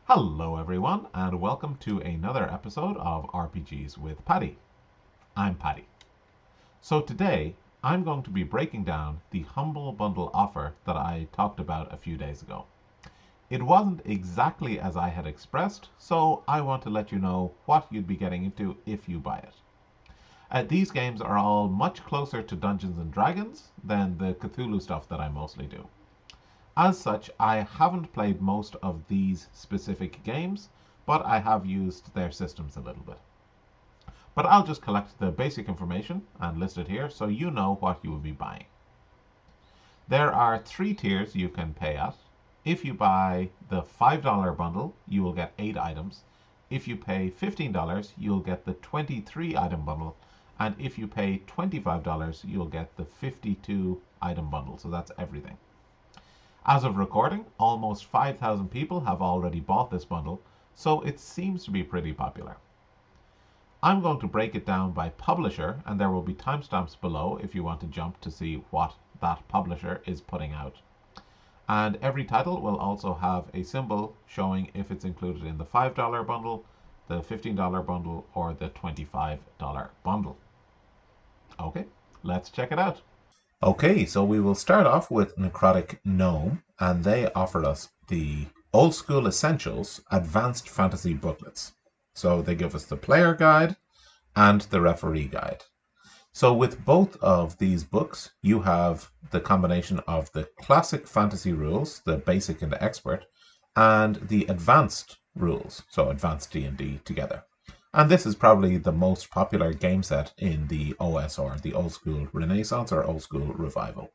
Hello everyone and welcome to another episode of RPGs with Paddy. I'm Paddy. So today I'm going to be breaking down the Humble Bundle offer that I talked about a few days ago. It wasn't exactly as I had expressed, so I want to let you know what you'd be getting into if you buy it. These games are all much closer to Dungeons and Dragons than the Cthulhu stuff that I mostly do. As such, I haven't played most of these specific games, but I have used their systems a little bit. But I'll just collect the basic information and list it here so you know what you will be buying. There are 3 tiers you can pay at. If you buy the $5 bundle, you will get 8 items. If you pay $15, you'll get the 23 item bundle. And if you pay $25, you'll get the 52 item bundle. So that's everything. As of recording, almost 5,000 people have already bought this bundle, so it seems to be pretty popular. I'm going to break it down by publisher, and there will be timestamps below if you want to jump to see what that publisher is putting out. And every title will also have a symbol showing if it's included in the $5 bundle, the $15 bundle, or the $25 bundle. Okay, let's check it out. Okay, so we will start off with Necrotic Gnome, and they offered us the Old School Essentials Advanced Fantasy booklets. So they give us the player guide and the referee guide. So with both of these books, you have the combination of the classic fantasy rules, the basic and the expert, and the advanced rules, so advanced D&D together. And this is probably the most popular game set in the OSR, the Old School Renaissance or Old School Revival.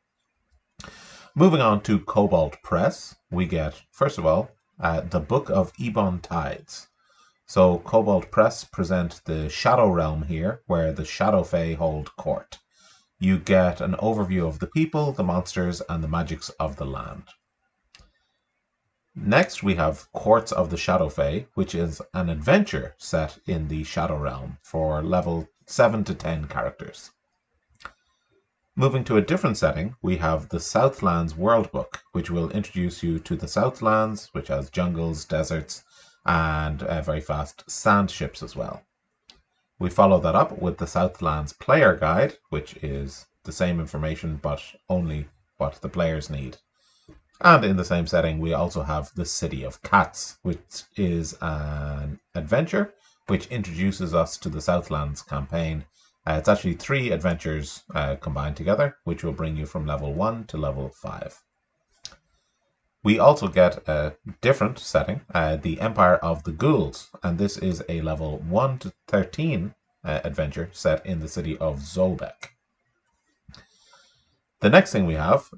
Moving on to Kobold Press, we get, first of all, the Book of Ebon Tides. So Kobold Press present the Shadow Realm here, where the Shadow Fae hold court. You get an overview of the people, the monsters, and the magics of the land. Next, we have Courts of the Shadow Fae, which is an adventure set in the Shadow Realm for level 7 to 10 characters. Moving to a different setting, we have the Southlands World Book, which will introduce you to the Southlands, which has jungles, deserts, and very fast sand ships as well. We follow that up with the Southlands Player Guide, which is the same information but only what the players need. And in the same setting, we also have the City of Cats, which is an adventure which introduces us to the Southlands campaign. It's actually 3 adventures combined together, which will bring you from level 1 to level 5. We also get a different setting, the Empire of the Ghouls, and this is a level 1 to 13 adventure set in the city of Zolbeck. The next thing we have,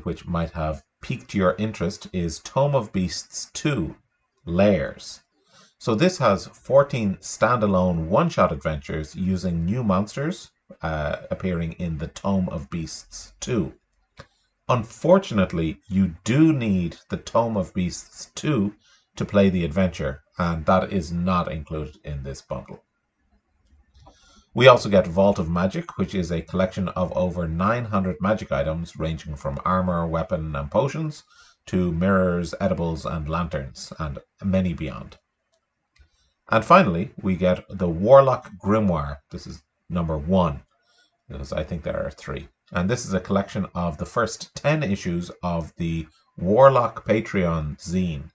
which might have piqued your interest, is Tome of Beasts 2, Layers. So this has 14 standalone one-shot adventures using new monsters appearing in the Tome of Beasts 2. Unfortunately, you do need the Tome of Beasts 2 to play the adventure, and that is not included in this bundle. We also get Vault of Magic, which is a collection of over 900 magic items ranging from armor, weapon, and potions to mirrors, edibles, and lanterns, and many beyond. And finally, we get the Warlock Grimoire. This is number 1, because I think there are 3. And this is a collection of the first 10 issues of the Warlock Patreon zine,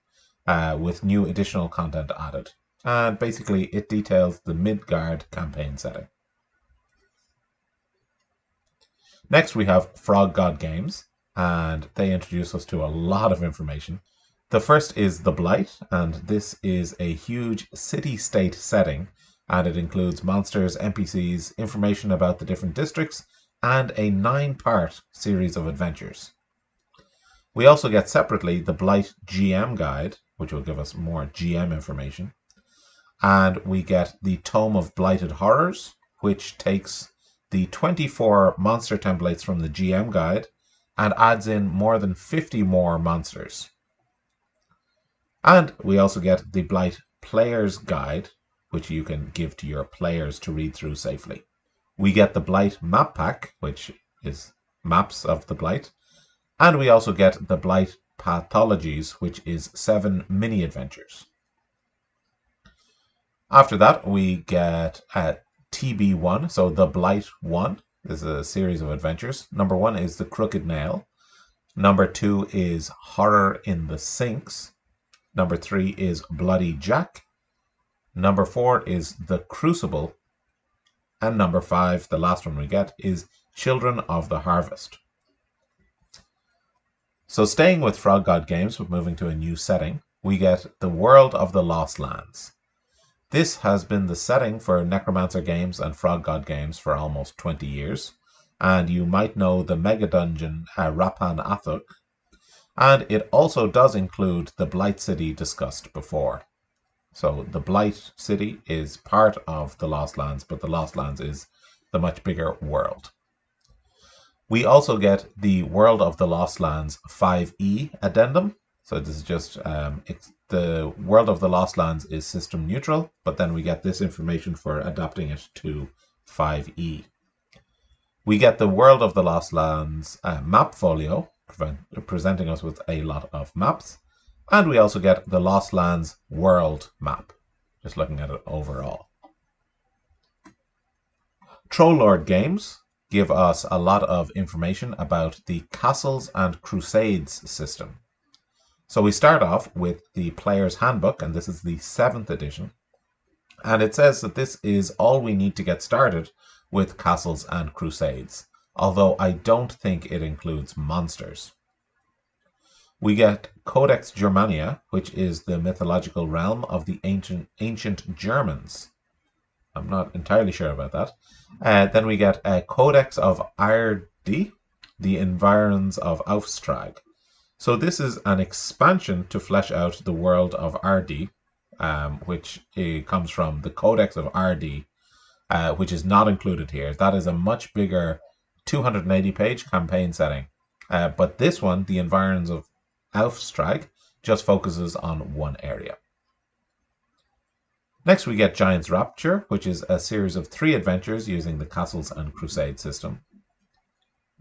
with new additional content added. And basically, it details the Midgard campaign setting. Next, we have Frog God Games, and they introduce us to a lot of information. The first is The Blight, and this is a huge city-state setting, and it includes monsters, NPCs, information about the different districts, and a 9-part series of adventures. We also get separately the Blight GM Guide, which will give us more GM information. And we get the Tome of Blighted Horrors, which takes the 24 monster templates from the GM Guide and adds in more than 50 more monsters. And we also get the Blight Player's Guide, which you can give to your players to read through safely. We get the Blight Map Pack, which is maps of the Blight. And we also get the Blight Pathologies, which is 7 mini adventures. After that, we get TB1, so The Blight 1 is a series of adventures. Number 1 is The Crooked Nail. Number 2 is Horror in the Sinks. Number 3 is Bloody Jack. Number 4 is The Crucible. And number 5, the last one we get, is Children of the Harvest. So staying with Frog God Games, but moving to a new setting, we get The World of the Lost Lands. This has been the setting for Necromancer Games and Frog God Games for almost 20 years, and you might know the mega dungeon Rapan Athuk, and it also does include the Blight City discussed before. So the Blight City is part of the Lost Lands, but the Lost Lands is the much bigger world. We also get the World of the Lost Lands 5e addendum. So this is just, the World of the Lost Lands is system neutral, but then we get this information for adapting it to 5e. We get the World of the Lost Lands map folio, presenting us with a lot of maps. And we also get the Lost Lands world map, just looking at it overall. Troll-Lord Games give us a lot of information about the Castles and Crusades system. So we start off with the Player's Handbook, and this is the 7th edition. And it says that this is all we need to get started with Castles and Crusades, although I don't think it includes monsters. We get Codex Germania, which is the mythological realm of the ancient Germans. I'm not entirely sure about that. Then we get a Codex of Ardi, the environs of Aufstrag. So this is an expansion to flesh out the world of Ardi, which comes from the Codex of Ardi, which is not included here. That is a much bigger 280-page campaign setting. But this one, the environs of Aufstrag, just focuses on one area. Next we get Giant's Rapture, which is a series of 3 adventures using the Castles and Crusade system.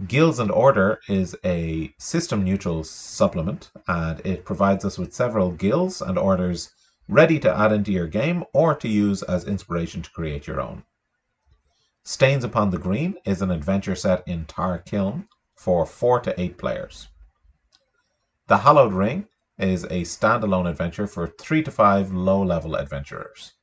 Guilds and Order is a system-neutral supplement, and it provides us with several guilds and orders ready to add into your game or to use as inspiration to create your own. Stains Upon the Green is an adventure set in Tar Kiln for 4 to 8 players. The Hallowed Ring is a standalone adventure for 3 to 5 low-level adventurers.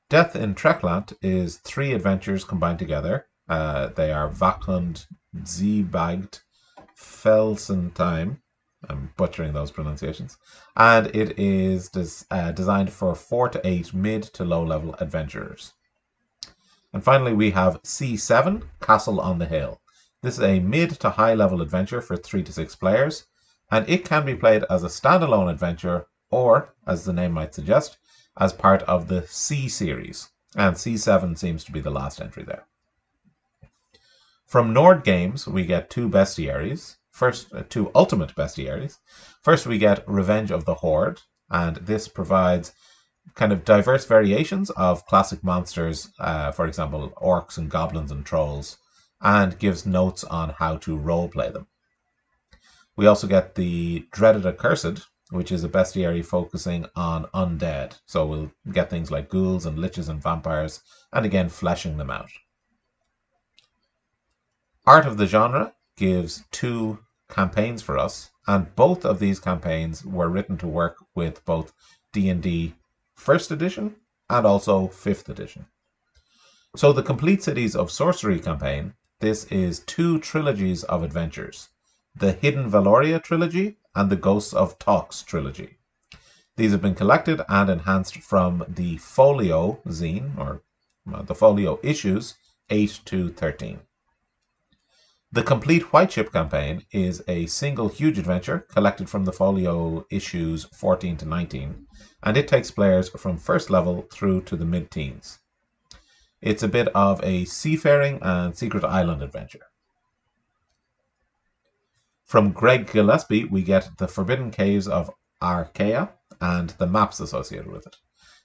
Death in Treklant is 3 adventures combined together. They are Vaklund, Zeebagd, Felsentime. I'm butchering those pronunciations. And it is designed for 4 to 8 mid to low-level adventurers. And finally, we have C7, Castle on the Hill. This is a mid to high level adventure for 3 to 6 players, and it can be played as a standalone adventure or, as the name might suggest, as part of the C series. And C7 seems to be the last entry there. From Nord Games, we get 2 bestiaries. First, 2 ultimate bestiaries. First, we get Revenge of the Horde, and this provides kind of diverse variations of classic monsters, for example, orcs and goblins and trolls, and gives notes on how to roleplay them. We also get the Dreaded Accursed, which is a bestiary focusing on undead. So we'll get things like ghouls and liches and vampires, and again, fleshing them out. Art of the Genre gives 2 campaigns for us, and both of these campaigns were written to work with both D&D 1st edition and also 5th edition. So the Complete Cities of Sorcery campaign, this is 2 trilogies of adventures, the Hidden Valoria trilogy and the Ghosts of Talks trilogy. These have been collected and enhanced from the Folio zine, or the Folio issues 8 to 13. The Complete White Ship campaign is a single huge adventure collected from the Folio issues 14 to 19, and it takes players from 1st level through to the mid-teens. It's a bit of a seafaring and secret island adventure. From Greg Gillespie, we get the Forbidden Caves of Archaea and the maps associated with it.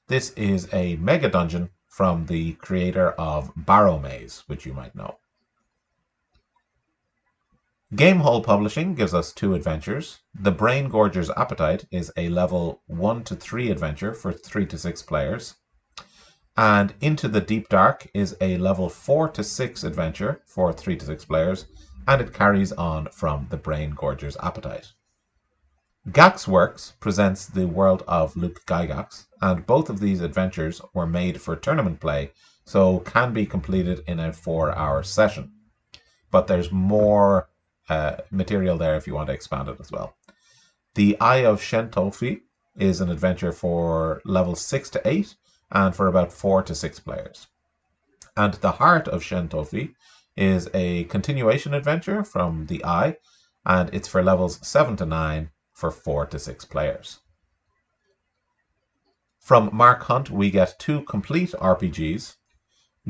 This is a mega dungeon from the creator of Barrow Maze, which you might know. Gamehole Publishing gives us 2 adventures. The Brain Gorger's Appetite is a level 1 to 3 adventure for 3 to 6 players. And Into the Deep Dark is a level 4 to 6 adventure for 3 to 6 players, and it carries on from The Brain Gorger's Appetite. Gaxx Worx presents the world of Luke Gygax, and both of these adventures were made for tournament play, so can be completed in a 4-hour session. But there's more material there if you want to expand it as well. The Eye of Shentofi is an adventure for levels 6 to 8 and for about 4 to 6 players. And The Heart of Shentofi is a continuation adventure from The Eye, and it's for levels 7 to 9 for 4 to 6 players. From Mark Hunt, we get 2 complete RPGs.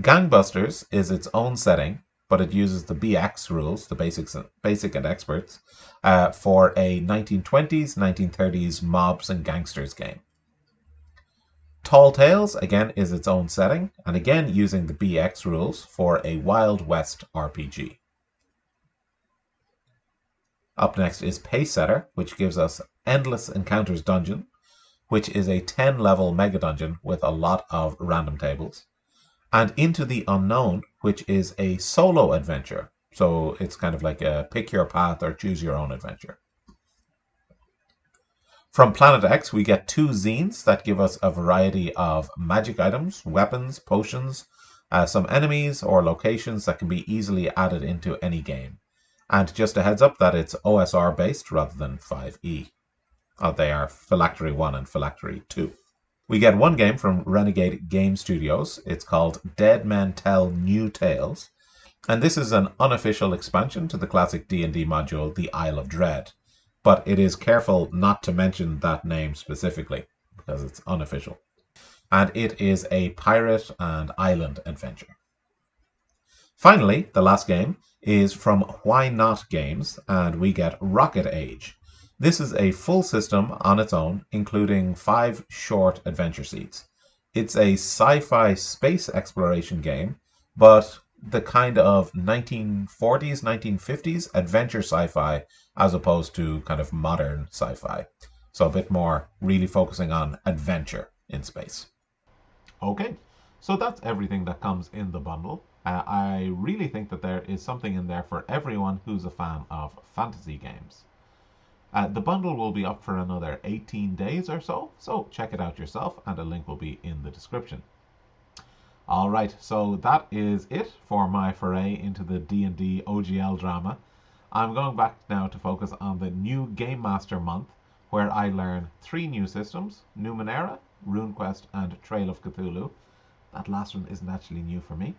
Gangbusters is its own setting, but it uses the BX rules, the basic and experts, for a 1920s, 1930s mobs and gangsters game. Tall Tales, again, is its own setting, and again using the BX rules for a Wild West RPG. Up next is Pacesetter, which gives us Endless Encounters Dungeon, which is a 10-level mega dungeon with a lot of random tables. And Into the Unknown, which is a solo adventure. So it's kind of like a pick your path or choose your own adventure. From Planet X, we get 2 zines that give us a variety of magic items, weapons, potions, some enemies or locations that can be easily added into any game. And just a heads up that it's OSR based rather than 5e. They are Phylactery 1 and Phylactery 2. We get 1 game from Renegade Game Studios. It's called Dead Men Tell New Tales. And this is an unofficial expansion to the classic D&D module, The Isle of Dread. But it is careful not to mention that name specifically, because it's unofficial. And it is a pirate and island adventure. Finally, the last game is from Why Not Games, and we get Rocket Age. This is a full system on its own, including 5 short adventure seats. It's a sci-fi space exploration game, but the kind of 1940s, 1950s adventure sci-fi as opposed to kind of modern sci-fi. So a bit more really focusing on adventure in space. Okay, so that's everything that comes in the bundle. I really think that there is something in there for everyone who's a fan of fantasy games. The bundle will be up for another 18 days or so check it out yourself, and a link will be in the description. Alright, so that is it for my foray into the D&D OGL drama. I'm going back now to focus on the new Game Master month, where I learn 3 new systems, Numenera, RuneQuest, and Trail of Cthulhu. That last one isn't actually new for me.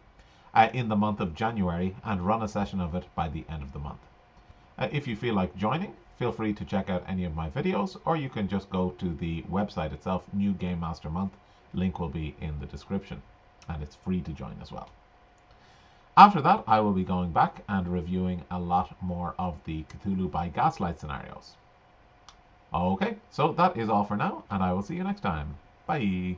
In the month of January, and run a session of it by the end of the month. If you feel like joining, feel free to check out any of my videos, or you can just go to the website itself, New Game Master Month. Link will be in the description, and it's free to join as well. After that, I will be going back and reviewing a lot more of the Cthulhu by Gaslight scenarios. Okay, so that is all for now, and I will see you next time. Bye!